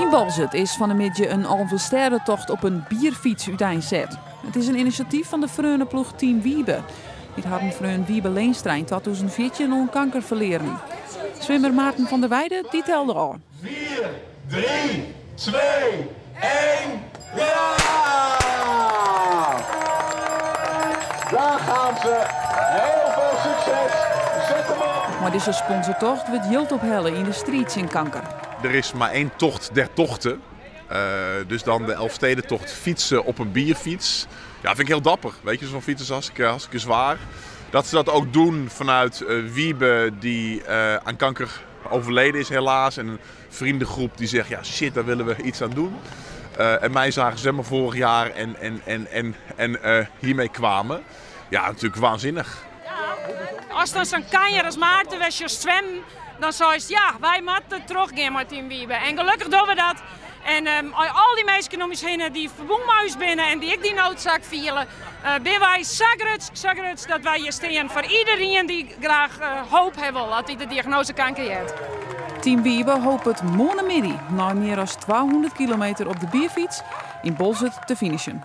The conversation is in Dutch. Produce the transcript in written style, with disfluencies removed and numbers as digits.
In Bolzet is van de middag een Alversterrentocht op een bierfiets uiteenzet. Het is een initiatief van de Freunenploeg Team Wiebe. Dit hadden Freun Wiebe Leenstra in 2014 nog een kanker verleren. Zwimmer Maarten van der Weijden die telde al. 4, 3, 2, 1, ja! Daar gaan ze. Heel veel succes. Zet hem op. Maar deze sponsortocht wordt hield op helle in de streets in Kanker. Er is maar één tocht der tochten. Dus dan de Elfstedentocht fietsen op een bierfiets. Ja, vind ik heel dapper. Weet je, zo'n fiets is hartstikke zwaar. Dat ze dat ook doen vanuit Wiebe die aan kanker overleden is helaas. En een vriendengroep die zegt, ja shit, daar willen we iets aan doen. En mij zagen ze maar vorig jaar en hiermee kwamen. Ja, natuurlijk waanzinnig. Als dan zo'n kanjer als Maarten was je zwemmen, dan zou je ja, wij moeten teruggaan met Team Wiebe. En gelukkig doen we dat. En al die mensen om ons heen die verboenmuis binnen en die ik die noodzaak vielen, ben wij zagruts dat wij hier staan voor iedereen die graag hoop hebben dat hij de diagnose kanker heeft. Team Wiebe hoopt het morgenmiddag na meer dan 200 kilometer op de bierfiets in Bolzet te finishen.